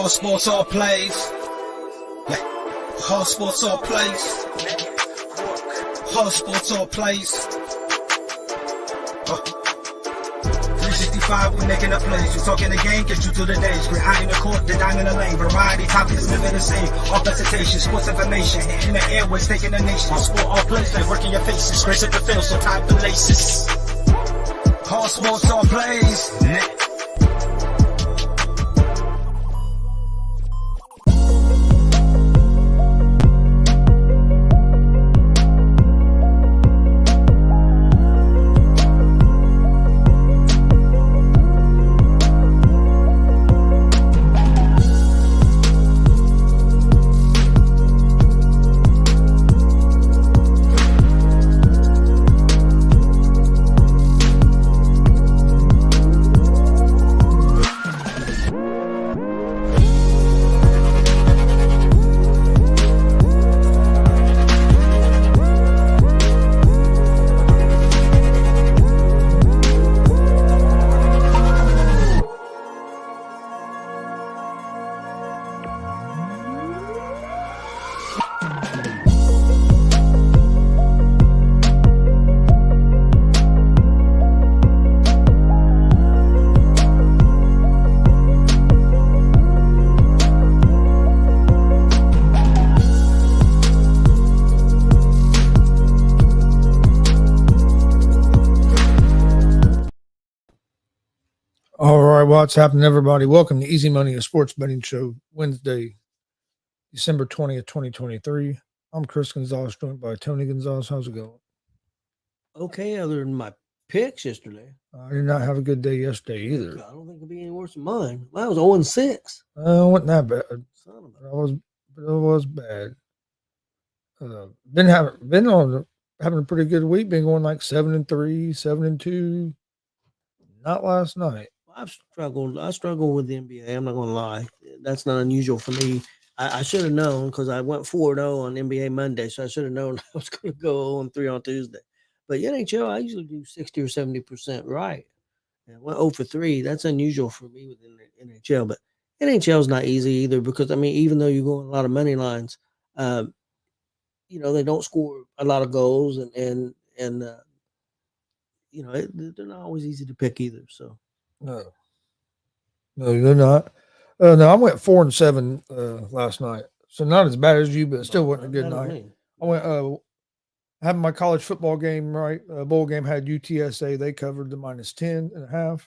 All sports, all plays. Yeah. All sports, all plays. All sports, all plays. 365, we making up plays. You talking the game, get you through the days. We're high in the court, the dime in the lane. Variety topics, living the same. All presentation, sports information. Hitting the airways, taking the nation. All sport, all plays, like working your faces. Grace at the field, so tie the laces. All sports, all plays. All right, what's happening, everybody? Welcome to Easy Money, a sports betting show, Wednesday, December 20th, 2023. I'm Chris Gonzalez, joined by Tony Gonzalez. How's it going? Okay, other than my picks yesterday. I did not have a good day yesterday either. I don't think it'll be any worse than mine. Mine was 0-6. It wasn't that bad. Son of It was bad. Been having a pretty good week. Been going like 7-3, 7-2. Not last night. I struggled with the NBA. I'm not going to lie. That's not unusual for me. I should have known because I went 4-0 on NBA Monday, so I should have known I was going to go 0-3 on Tuesday. But NHL, I usually do 60 or 70% right. And I went 0-3. That's unusual for me with the NHL. But NHL is not easy either because, I mean, even though you go on a lot of money lines, they don't score a lot of goals and they're not always easy to pick either. So no, they're not. No, I went 4-7 last night, so not as bad as you, but it still wasn't a good night. I went having my college football game right. Bowl game had UTSA. They covered the -10.5.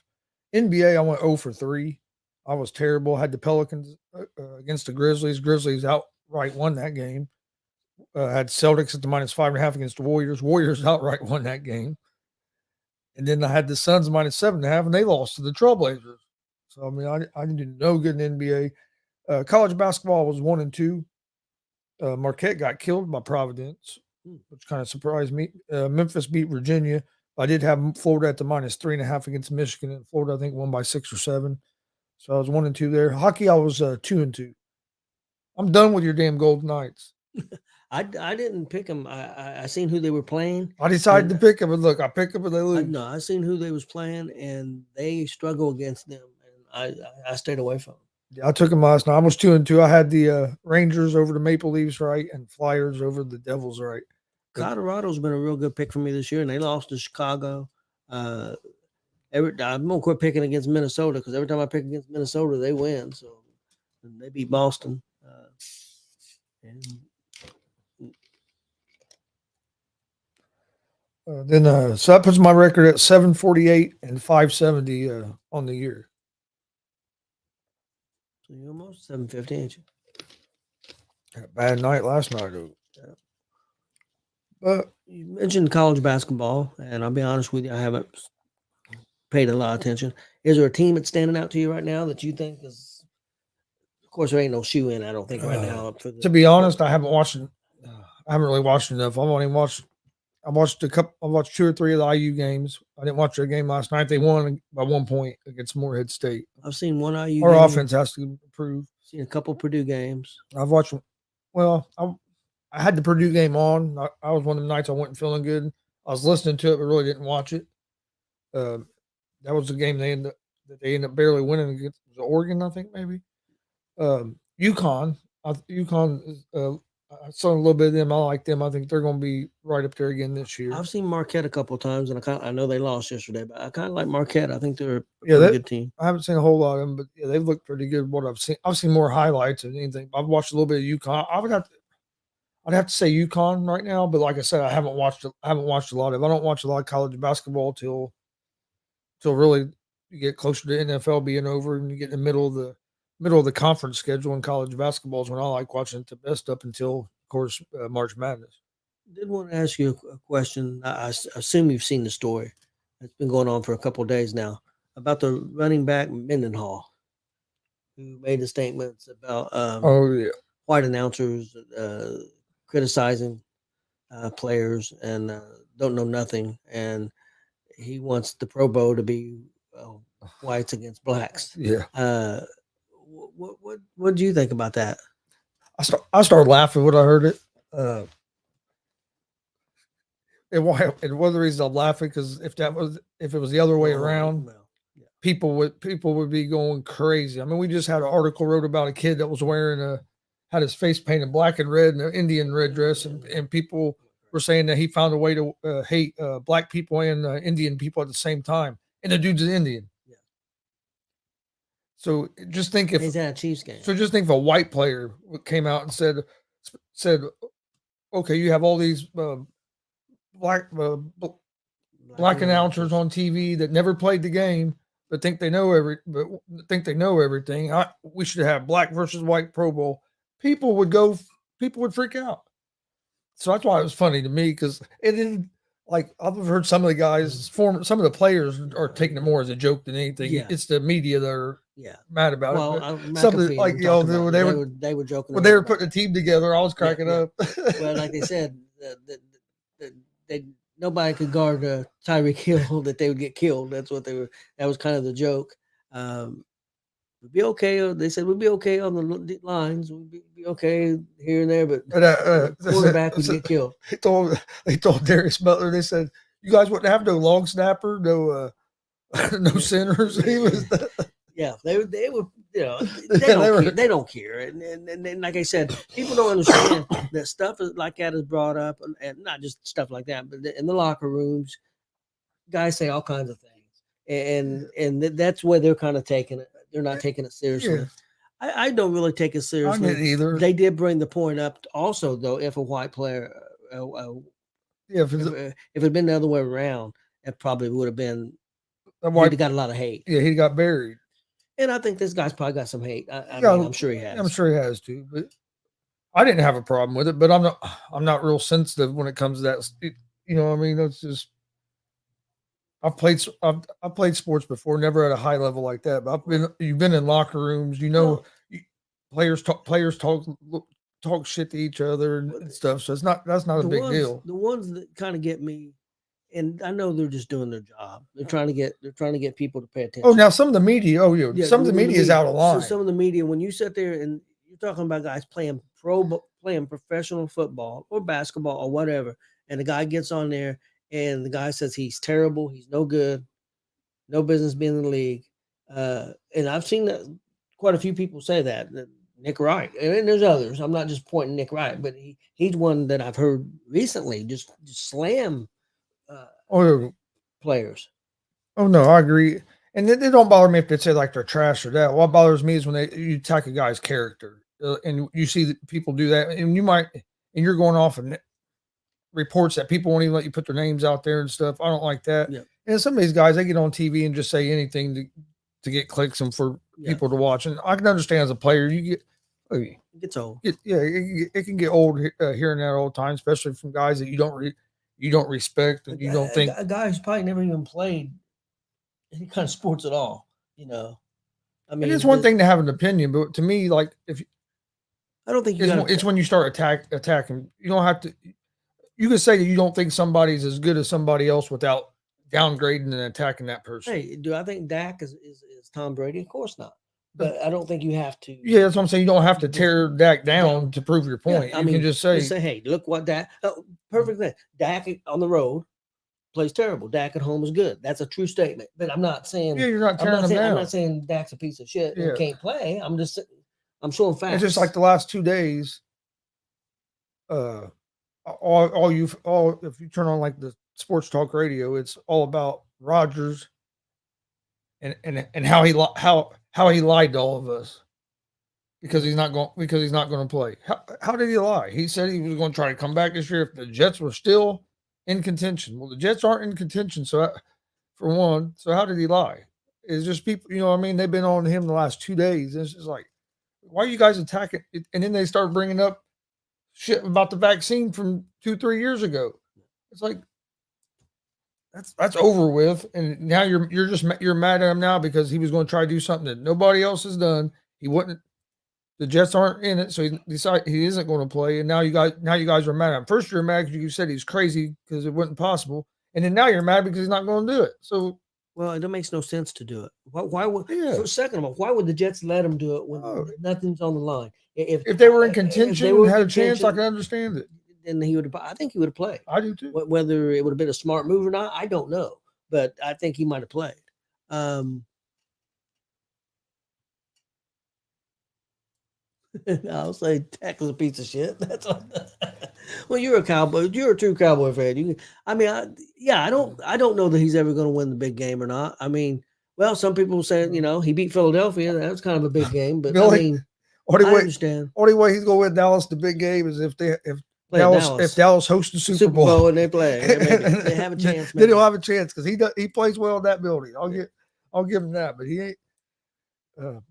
NBA, I went 0-3. I was terrible. Had the Pelicans against the Grizzlies. Grizzlies outright won that game. Had Celtics at the -5.5 against the Warriors. Warriors outright won that game. And then I had the Suns -7.5, and they lost to the Trailblazers. So, I mean, I did no good in NBA. College basketball was 1-2. Marquette got killed by Providence, which kind of surprised me. Memphis beat Virginia. I did have Florida at the -3.5 against Michigan, and Florida, I think, won by 6 or 7. So I was 1-2 there. Hockey, I was 2-2. I'm done with your damn Golden Knights. I didn't pick them. I seen who they were playing. I decided to pick them, and look, I pick them and they lose. No, I seen who they was playing, and they struggle against them, and I stayed away from them. Yeah, I took them last night. I was 2-2. I had the Rangers over the Maple Leafs right, and Flyers over the Devils right. Colorado's been a real good pick for me this year, and they lost to Chicago. I'm gonna quit picking against Minnesota because every time I pick against Minnesota, they win. So and they beat Boston. So that puts my record at 748 and 570 on the year. So you're almost 750, ain't you? Had a bad night last night, though. Yeah. But you mentioned college basketball, and I'll be honest with you, I haven't paid a lot of attention. Is there a team that's standing out to you right now that you think is? Of course, there ain't no shoe in. I don't think right now. To be honest, I haven't watched. I haven't really watched enough. I've only watched. I watched 2 or 3 of the IU games. I didn't watch their game last night. They won by 1 point against Morehead State. I've seen one IU. Our game. offense has to improve. Seen a couple Purdue games. I've watched. Well, I had the Purdue game on. I was one of the nights I wasn't feeling good. I was listening to it, but really didn't watch it. That was the game they ended up barely winning against Oregon, I think maybe. UConn. UConn is, I saw a little bit of them. I like them. I think they're going to be right up there again this year. I've seen Marquette a couple of times, and I know they lost yesterday, but I kind of like Marquette. I think they're a pretty good team. I haven't seen a whole lot of them, but yeah, they've looked pretty good. What I've seen more highlights than anything. I've watched a little bit of UConn. I'd have to say UConn right now, but like I said, I haven't watched a lot of. I don't watch a lot of college basketball till really you get closer to NFL being over, and you get in the middle of the conference schedule in college basketball is when I like watching it the best up until, of course, March Madness. I did want to ask you a question. I assume you've seen the story. It's been going on for a couple of days now about the running back Mendenhall, who made the statements about white announcers criticizing players and don't know nothing, and he wants the Pro Bowl to be whites against blacks. Yeah. What do you think about that? I started laughing when I heard it. And one of the reasons I'm laughing because if it was the other way around, people would be going crazy. I mean, we just had an article wrote about a kid that was had his face painted black and red in an Indian red dress, and people were saying that he found a way to hate black people and Indian people at the same time, and the dude's an Indian. Yeah. So just think if he's at a Chiefs game. So just think if a white player came out and said, okay, you have all these black announcers on TV that never played the game, but think they know everything. We should have black versus white Pro Bowl. People would freak out. So that's why it was funny to me because it didn't like I've heard some of the guys some of the players are taking it more as a joke than anything. Yeah. It's the media that are mad about it. Well, something like they were joking when they were putting a team together. I was cracking up. Well, like they said, nobody could guard Tyreek Hill that they would get killed. That's what that was kind of the joke. We'd be okay. They said we'd be okay on the lines. We'd be okay here and there, but the quarterback would get killed. They told Darius Butler. They said you guys wouldn't have no long snapper, no centers. He was. They were. They don't care. And like I said, people don't understand that stuff like that is brought up, and not just stuff like that, but in the locker rooms, guys say all kinds of things, and that's where they're kind of taking it. They're not taking it seriously. Yeah. I don't really take it seriously. I didn't either. They did bring the point up also, though, if a white player, if it had been the other way around, it probably would have been. He'd got a lot of hate. Yeah, he got buried. And I think this guy's probably got some hate. I'm sure he has. I'm sure he has too. But I didn't have a problem with it. But I'm not real sensitive when it comes to that. You know, I mean, it's just. I've played sports before, never at a high level like that. But you've been in locker rooms, players talk shit to each other and stuff. So that's not a big deal. The ones that kind of get me, and I know they're just doing their job. They're trying to get people to pay attention. Oh, now some of the media. Some of the media is out of line. So some of the media, when you sit there and you're talking about guys playing professional football or basketball or whatever, and the guy gets on there. And the guy says he's terrible. He's no good. No business being in the league. And I've seen that quite a few people say that Nick Wright. And there's others. I'm not just pointing Nick Wright, but he's one that I've heard recently just slam players. Oh, no, I agree. And they don't bother me if they say like they're trash or that. What bothers me is when you attack a guy's character. And you see that people do that. And you're going off and reports that people won't even let you put their names out there and stuff. I don't like that. Yeah. And some of these guys, they get on TV and just say anything to get clicks and for people to watch. And I can understand as a player, it gets old. It can get old hearing that all the time, especially from guys that you don't respect and you don't think. A guy who's probably never even played any kind of sports at all. I mean, it's one thing to have an opinion, but to me, like I don't think it's when you start attacking. You don't have to. You can say that you don't think somebody's as good as somebody else without downgrading and attacking that person. Hey, do I think Dak is Tom Brady? Of course not. But I don't think you have to. Yeah, that's what I'm saying. You don't have to tear Dak down to prove your point. Yeah, you can just say, hey, look what Dak. Perfect thing. Dak on the road plays terrible. Dak at home is good. That's a true statement. But I'm not saying. Yeah, you're not tearing him down. I'm not saying Dak's a piece of shit and can't play. I'm I'm showing facts. It's just like the last 2 days. If you turn on like the sports talk radio, it's all about Rodgers and how he lied to all of us because he's not going to play. How did he lie? He said he was going to try to come back this year if the Jets were still in contention. Well, the Jets aren't in contention, so for one, so how did he lie? It's just people, you know what I mean? They've been on him the last 2 days. It's just like, why are you guys attacking? And then they start bringing up shit about the vaccine from 2-3 years ago. It's like that's over with, and now you're mad at him now because he was going to try to do something that nobody else has done. He wouldn't. The Jets aren't in it, so he decided he isn't going to play. And now you guys are mad at him. First you're mad because you said he's crazy because it wasn't possible, and then now you're mad because he's not going to do it. So. Well, it makes no sense to do it. Why would? Yeah. Second of all, why would the Jets let him do it when nothing's on the line? If they were in contention and had a chance, I can understand it. Then he would. I think he would have played. I do too. Whether it would have been a smart move or not, I don't know. But I think he might have played. I'll say Tech was a piece of shit. That's all. Well, you're a Cowboy. You're a true Cowboy fan. I don't know that he's ever going to win the big game or not. I mean, well, some people say, he beat Philadelphia. That was kind of a big game, but really? I understand. Only way he's going to win Dallas the big game is if Dallas hosts the Super Bowl and they play. They have a chance. Then he'll have a chance because he plays well in that building. I'll give him that, but he ain't.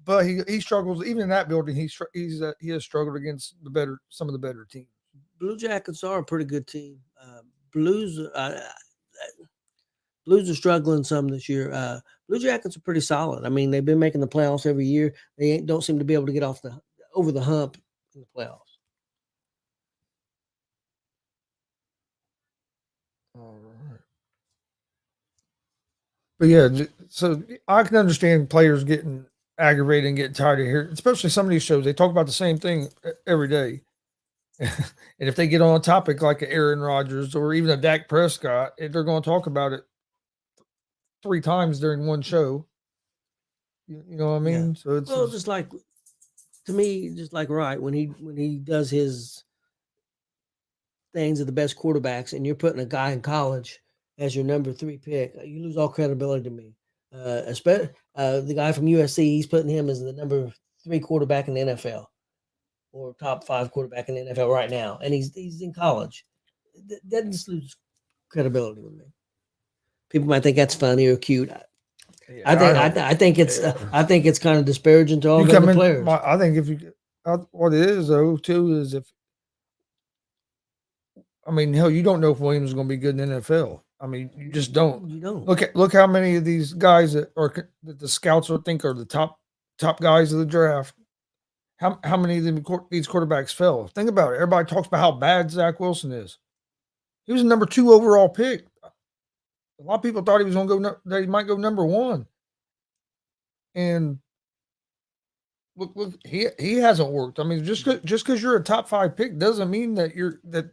But he struggles even in that building. He has struggled against some of the better teams. Blue Jackets are a pretty good team. Blues are struggling some this year. Blue Jackets are pretty solid. I mean, they've been making the playoffs every year. They don't seem to be able to get over the hump in the playoffs. All right. But yeah, so I can understand players getting aggravated and getting tired of hearing, especially some of these shows. They talk about the same thing every day. And if they get on a topic like Aaron Rodgers or even a Dak Prescott, they're going to talk about it 3 times during one show. You know what I mean? Yeah. So it's just like, to me, just like Wright, when he does his things of the best quarterbacks and you're putting a guy in college as your number 3 pick, you lose all credibility to me. Especially the guy from USC, he's putting him as the number 3 quarterback in the NFL. Or top 5 quarterback in the NFL right now, and he's in college. That just loses credibility with me. People might think that's funny or cute. I think it's kind of disparaging to all the other players. I think what it is though too is hell, you don't know if Williams is going to be good in the NFL. I mean, you just don't. You don't look how many of these guys that the scouts think are the top guys of the draft. How many of these quarterbacks fell? Think about it. Everybody talks about how bad Zach Wilson is. He was a number 2 overall pick. A lot of people thought he was going to go. That he might go number 1. And look, he hasn't worked. I mean, just because you're a top 5 pick doesn't mean that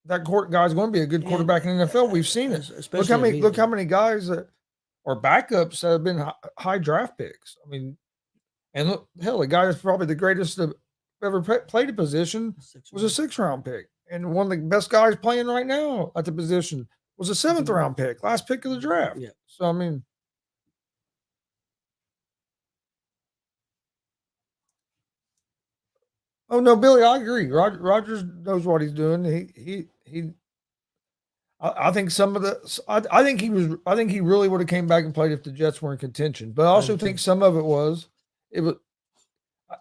that court guy's going to be a good quarterback in the NFL. We've seen it. Look how many guys that are backups that have been high draft picks. I mean. And look, hell, the guy that's probably the greatest to ever played a position was a 6th-round pick. And one of the best guys playing right now at the position was a 7th-round pick, last pick of the draft. Yeah. So, I mean. Oh, no, Billy, I agree. Rodgers knows what he's doing. I think I think he really would have came back and played if the Jets were in contention. But I also think some of it was.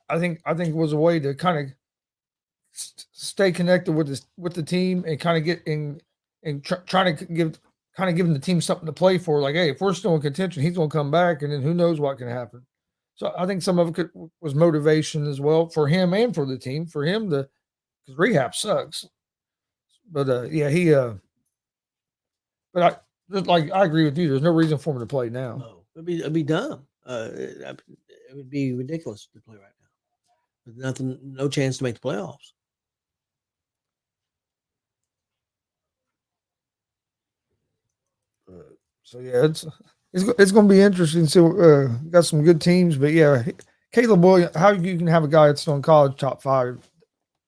I think it was a way to kind of stay connected with the team and kind of get in and trying to giving the team something to play for. Like, hey, if we're still in contention, he's going to come back, and then who knows what can happen. So I think some of it was motivation as well for him and for the team. For him because rehab sucks. But but I agree with you. There's no reason for him to play now. No, it'd be dumb. It would be ridiculous to play right now. With no chance to make the playoffs. So yeah, it's going to be interesting. So got some good teams, but yeah, Caleb Williams, how you can have a guy that's on college top 5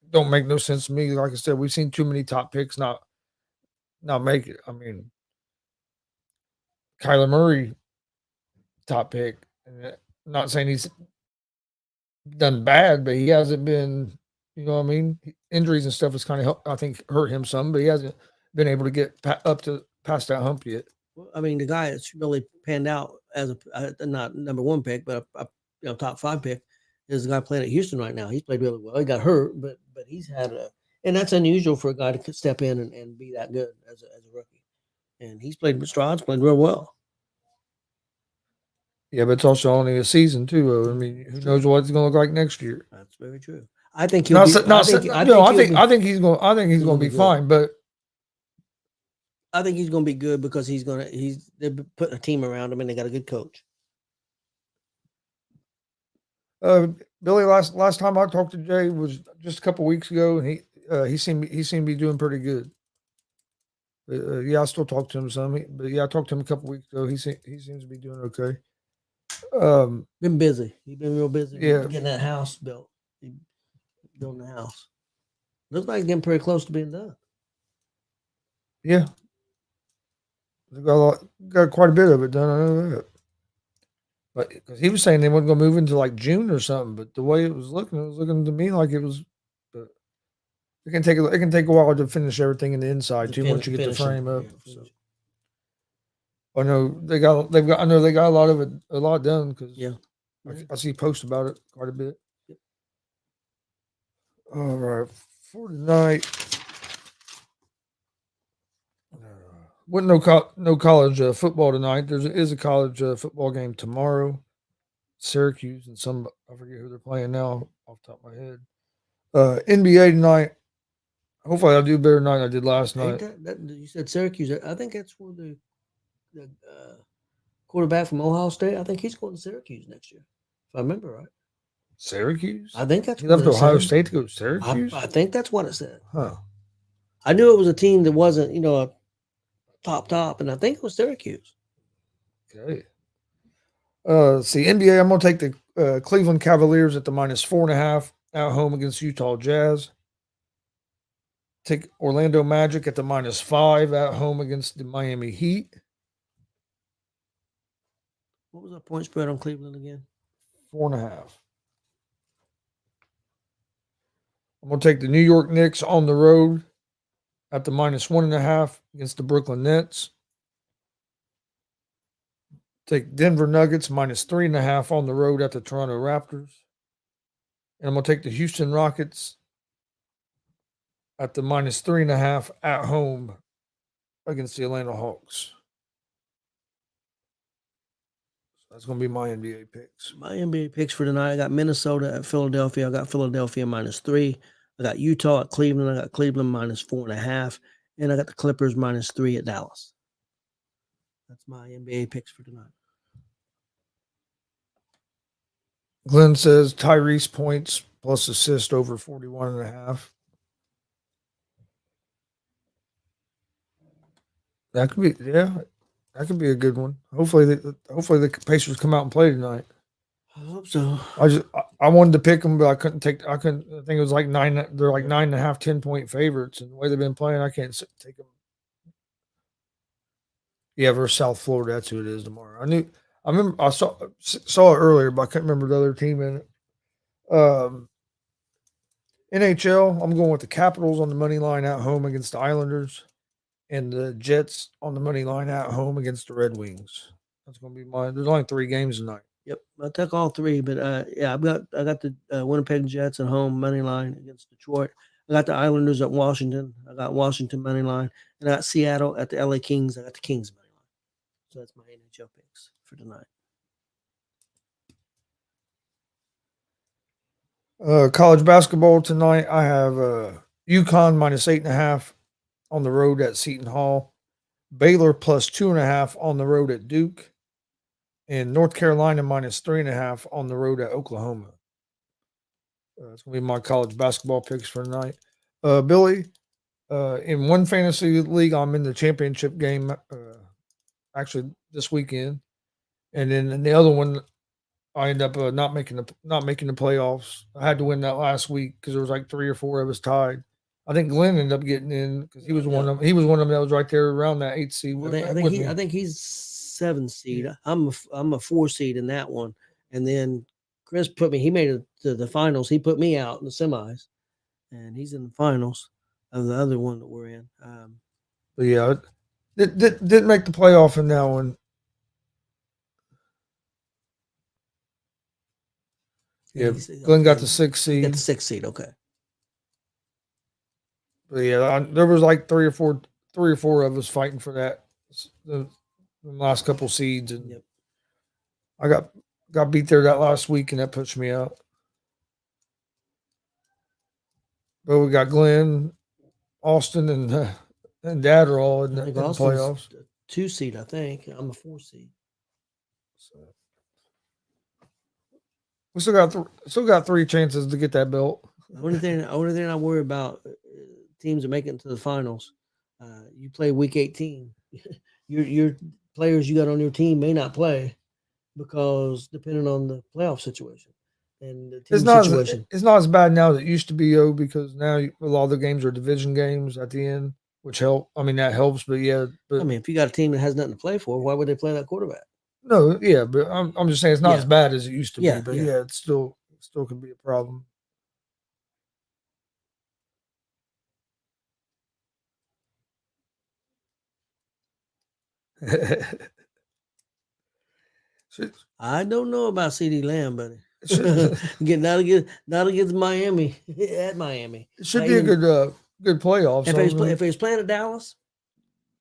don't make no sense to me. Like I said, we've seen too many top picks not make it. I mean, Kyler Murray, top pick. I'm not saying he's done bad, but he hasn't been, you know what I mean? Injuries and stuff has kind of, I think, hurt him some, but he hasn't been able to get up to past that hump yet. Well, I mean, the guy that's really panned out as a not number 1 pick, but a top 5 pick is the guy playing at Houston right now. He's played really well. He got hurt, but he's had and that's unusual for a guy to step in and be that good as a rookie. And he's played strides, played real well. Yeah, but it's also only a season too. I mean, who knows what it's going to look like next year? That's very true. I think he'll be. I think he's going. I think he's going to be fine. But I think he's going to be good because they're putting a team around him and they got a good coach. Billy, last time I talked to Jay was just a couple weeks ago, and he seemed to be doing pretty good. Yeah, I still talk to him some, but yeah, I talked to him a couple weeks ago. He seems to be doing okay. Been busy. He's been real busy. Yeah, getting that house built. Building the house. Looks like getting pretty close to being done. Yeah, got quite a bit of it done. I know that. But because he was saying they weren't going to move into like June or something, but the way it was looking to me like it was. It can take a while to finish everything in the inside too once you get the frame up. So. I know they got a lot done because I see posts about it quite a bit. Yep. All right, for tonight, wasn't no college football tonight. There is a college football game tomorrow. Syracuse and I forget who they're playing now off the top of my head. NBA tonight. Hopefully, I'll do better tonight than I did last night. You said Syracuse. I think that's where the quarterback from Ohio State. I think he's going to Syracuse next year, if I remember right. Syracuse? I think that's. He left Ohio State to go to Syracuse. I think that's what it said. Huh. I knew it was a team that wasn't, a top, and I think it was Syracuse. Okay. See, NBA. I'm going to take the Cleveland Cavaliers at the -4.5 at home against Utah Jazz. Take Orlando Magic at the -5 at home against the Miami Heat. What was our point spread on Cleveland again? 4.5. I'm going to take the New York Knicks on the road at the -1.5 against the Brooklyn Nets. Take Denver Nuggets -3.5 on the road at the Toronto Raptors. And I'm going to take the Houston Rockets at the -3.5 at home against the Atlanta Hawks. So that's going to be my NBA picks. My NBA picks for tonight, I got Minnesota at Philadelphia. I got Philadelphia -3. I got Utah at Cleveland. I got Cleveland -4.5. And I got the Clippers -3 at Dallas. That's my NBA picks for tonight. Glenn says Tyrese points plus assist over 41.5. That could be, that could be a good one. Hopefully the Pacers come out and play tonight. I hope so. I wanted to pick them, but I couldn't. I think it was like 9. They're like 9.5, 10-point favorites, and the way they've been playing, I can't take them. Yeah, versus South Florida. That's who it is tomorrow. I remember. I saw it earlier, but I couldn't remember the other team in it. NHL. I'm going with the Capitals on the money line at home against the Islanders, and the Jets on the money line at home against the Red Wings. That's going to be mine. There's only 3 games tonight. Yep, I took all 3, but I got the Winnipeg Jets at home money line against Detroit. I got the Islanders at Washington. I got Washington money line, and I got Seattle at the LA Kings. I got the Kings money line. So that's my NHL picks for tonight. College basketball tonight. I have UConn -8.5 on the road at Seton Hall, Baylor +2.5 on the road at Duke, and North Carolina -3.5 on the road at Oklahoma. That's going to be my college basketball picks for tonight. Billy, in one fantasy league, I'm in the championship game actually this weekend. And then in the other one, I ended up not making the playoffs. I had to win that last week because there was like 3 or 4 of us tied. I think Glenn ended up getting in because he was one of them that was right there around that 8th seed. I think he's 7th seed. Yeah. I'm a 4 seed in that one, and then Chris put me. He made it to the finals. He put me out in the semis, and he's in the finals of the other one that we're in. But yeah, didn't make the playoff in that one. Yeah, Glenn got the 6th seed. Got the 6th seed. Okay. But yeah, there was like 3 or 4 of us fighting for that the last couple seeds, and I got beat there that last week, and that pushed me out. But we got Glenn, Austin, and Dad are all in the playoffs. 2 seed, I think. I'm a 4 seed. So we still got 3 chances to get that belt. The only thing I worry about teams are making it to the finals. You play week 18. Your players you got on your team may not play because depending on the playoff situation and the team situation. It's not as bad now as it used to be, because now a lot of the games are division games at the end, which help. I mean, that helps, but yeah. But I mean, if you got a team that has nothing to play for, why would they play that quarterback? No, yeah, but I'm just saying it's not as bad as it used to be. But yeah, it still could be a problem. I don't know about CeeDee Lamb, buddy. not against Miami at Miami. It should be a good playoff. If he's playing at Dallas,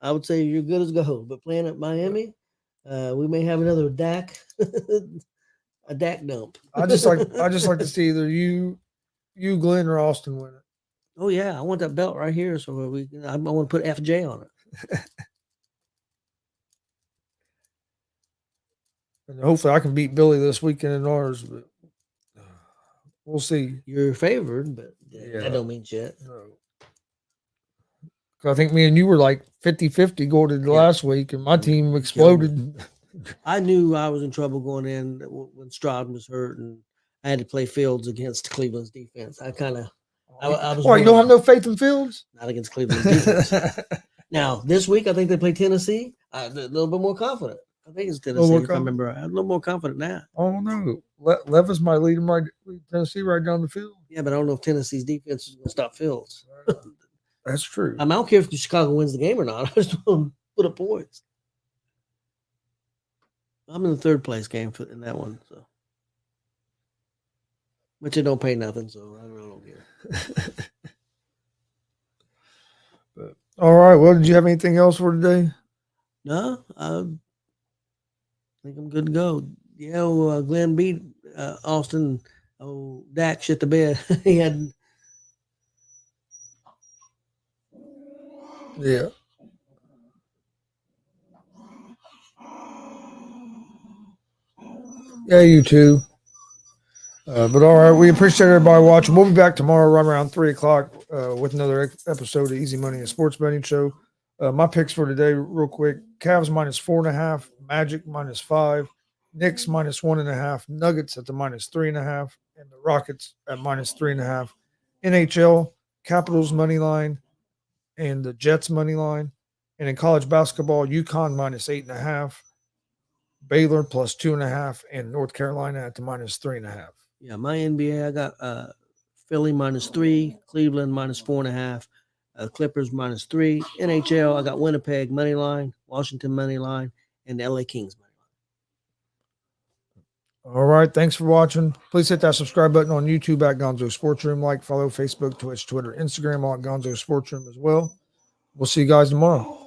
I would say you're good as gold. But playing at Miami, we may have another Dak, a Dak dump. I just like to see either you, Glenn, or Austin win it. Oh yeah, I want that belt right here. So I want to put FJ on it. And hopefully I can beat Billy this weekend in ours, but we'll see. You're favored, but that don't mean shit. No. I think me and you were like 50-50 going into last week, and my team exploded. I knew I was in trouble going in when Stroud was hurt, and I had to play Fields against Cleveland's defense. I was. Why, you don't have no faith in Fields? Not against Cleveland's defense. Now, this week, I think they play Tennessee. I'm a little bit more confident. I think it's Tennessee, if I remember right. I'm a little more confident now. Oh, no. Levis might lead Tennessee right down the field. Yeah, but I don't know if Tennessee's defense is going to stop Fields. That's true. I don't care if Chicago wins the game or not. I just want to put up points. I'm in the 3rd place game in that one, so. Which it don't pay nothing, so I really don't care. But, all right. Well, did you have anything else for today? No, I think I'm good to go. Yeah, Glenn beat Austin. Oh, Dak shit the bed. He had. Yeah. Yeah, you too. But all right, we appreciate everybody watching. We'll be back tomorrow right around 3:00 with another episode of Easy Money and Sports Betting Show. My picks for today, real quick: Cavs -4.5, Magic -5, Knicks -1.5, Nuggets at the -3.5, and the Rockets at -3.5. NHL, Capitals money line, and the Jets money line. And in college basketball, UConn -8.5, Baylor +2.5, and North Carolina at the -3.5. Yeah, my NBA, I got Philly -3, Cleveland -4.5, Clippers -3. NHL, I got Winnipeg money line, Washington money line, and the LA Kings money line. All right, thanks for watching. Please hit that subscribe button on YouTube at Gonzo Sports Room. Follow Facebook, Twitch, Twitter, Instagram all at Gonzo Sports Room as well. We'll see you guys tomorrow.